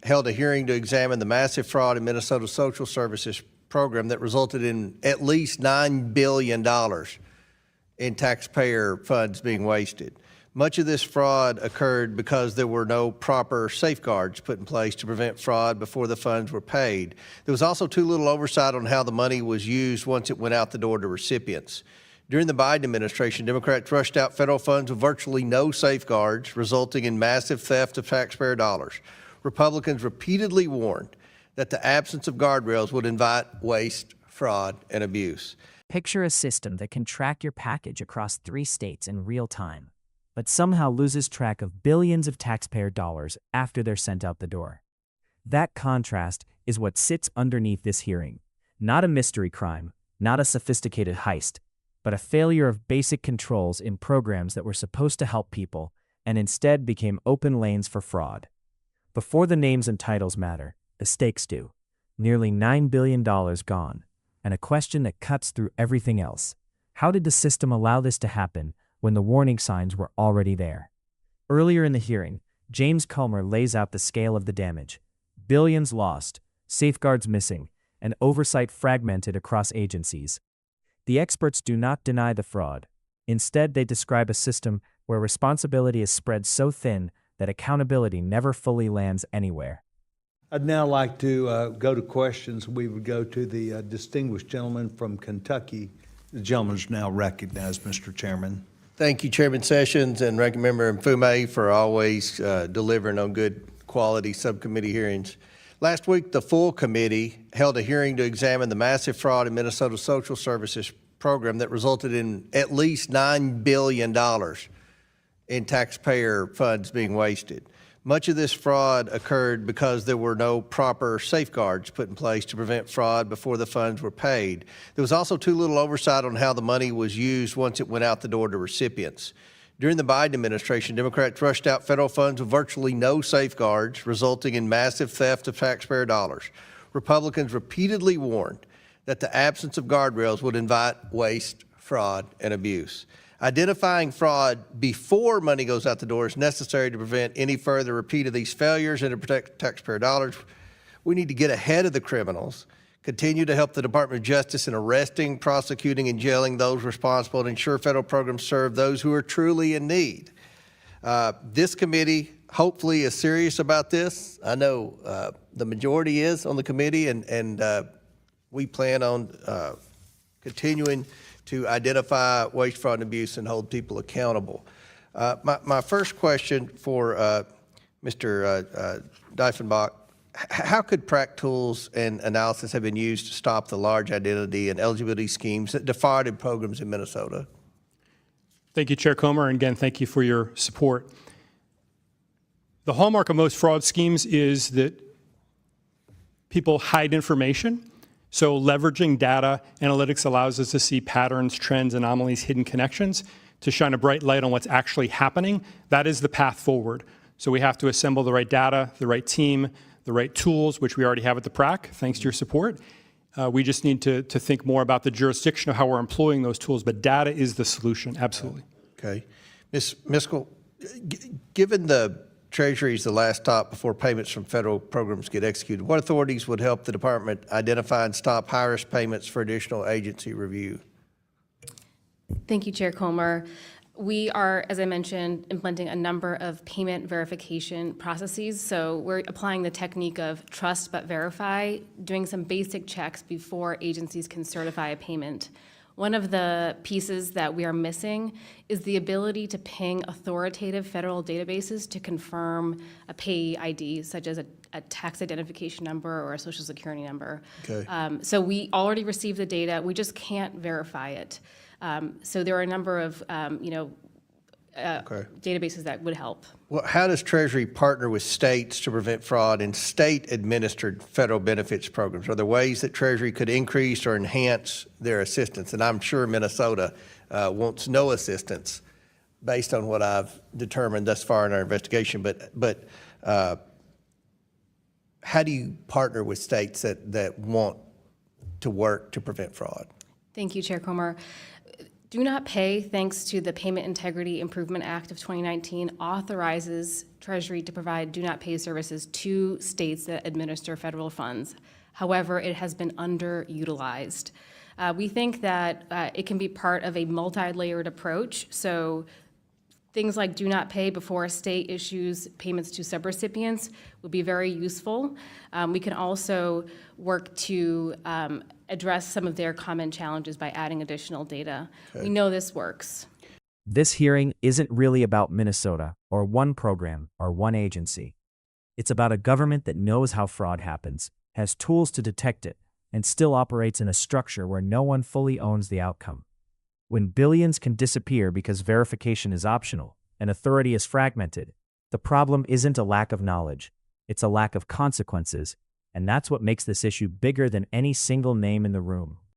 held a hearing to examine the massive fraud in Minnesota's social services program that resulted in at least $9 billion in taxpayer funds being wasted. Much of this fraud occurred because there were no proper safeguards put in place to prevent fraud before the funds were paid. There was also too little oversight on how the money was used once it went out the door to recipients. During the Biden administration, Democrats rushed out federal funds with virtually no safeguards, resulting in massive theft of taxpayer dollars. Republicans repeatedly warned that the absence of guardrails would invite waste, fraud, and abuse. Picture a system that can track your package across 3 states in real time, but somehow loses track of billions of taxpayer dollars after they're sent out the door. That contrast is what sits underneath this hearing. Not a mystery crime, not a sophisticated heist, but a failure of basic controls in programs that were supposed to help people and instead became open lanes for fraud. Before the names and titles matter, the stakes do. Nearly $9 billion gone, and a question that cuts through everything else. How did the system allow this to happen when the warning signs were already there? Earlier in the hearing, James Comer lays out the scale of the damage. Billions lost, safeguards missing, and oversight fragmented across agencies. The experts do not deny the fraud. Instead, they describe a system where responsibility is spread so thin that accountability never fully lands anywhere. I'd now like to go to questions. We would go to the distinguished gentleman from Kentucky. The gentleman is now recognized, Mr. Chairman. Thank you, Chairman Sessions and Ranking Member Mfume, for always delivering on good quality subcommittee hearings. Last week, the full committee held a hearing to examine the massive fraud in Minnesota's social services program that resulted in at least $9 billion in taxpayer funds being wasted. Much of this fraud occurred because there were no proper safeguards put in place to prevent fraud before the funds were paid. There was also too little oversight on how the money was used once it went out the door to recipients. During the Biden administration, Democrats rushed out federal funds with virtually no safeguards, resulting in massive theft of taxpayer dollars. Republicans repeatedly warned that the absence of guardrails would invite waste, fraud, and abuse. Identifying fraud before money goes out the door is necessary to prevent any further repeat of these failures and to protect taxpayer dollars. We need to get ahead of the criminals, continue to help the Department of Justice in arresting, prosecuting, and jailing those responsible, and ensure federal programs serve those who are truly in need. This committee hopefully is serious about this. I know the majority is on the committee, and we plan on continuing to identify waste, fraud, and abuse and hold people accountable. My first question for Mr. Diefenbach, how could PRAC tools and analysis have been used to stop the large identity and eligibility schemes that defrauded programs in Minnesota? Thank you, Chair Comer, and again, thank you for your support. The hallmark of most fraud schemes is that people hide information. So leveraging data analytics allows us to see patterns, trends, anomalies, hidden connections, to shine a bright light on what's actually happening. That is the path forward. So we have to assemble the right data, the right team, the right tools, which we already have at the PRAC, thanks to your support. We just need to think more about the jurisdiction of how we're employing those tools, but data is the solution, absolutely. Okay. Ms. Miskell, given the Treasury's the last stop before payments from federal programs get executed, what authorities would help the department identify and stop high-risk payments for additional agency review? Thank you, Chair Comer. We are, as I mentioned, implementing a number of payment verification processes. So we're applying the technique of trust but verify, doing some basic checks before agencies can certify a payment. One of the pieces that we are missing is the ability to ping authoritative federal databases to confirm a payee ID, such as a tax identification number or a social security number. Okay. So we already received the data, we just can't verify it. So there are a number of databases that would help. Well, how does Treasury partner with states to prevent fraud in state-administered federal benefits programs? Are there ways that Treasury could increase or enhance their assistance? And I'm sure Minnesota wants no assistance based on what I've determined thus far in our investigation. But how do you partner with states that want to work to prevent fraud? Thank you, Chair Comer. Do Not Pay, thanks to the Payment Integrity Improvement Act of 2019, authorizes Treasury to provide do not pay services to states that administer federal funds. However, it has been underutilized. We think that it can be part of a multi-layered approach. So things like do not pay before a state issues payments to subrecipients would be very useful. We can also work to address some of their common challenges by adding additional data. We know this works. This hearing isn't really about Minnesota or one program or one agency. It's about a government that knows how fraud happens, has tools to detect it, and still operates in a structure where no one fully owns the outcome. When billions can disappear because verification is optional and authority is fragmented, the problem isn't a lack of knowledge, it's a lack of consequences, and that's what makes this issue bigger than any single name in the room.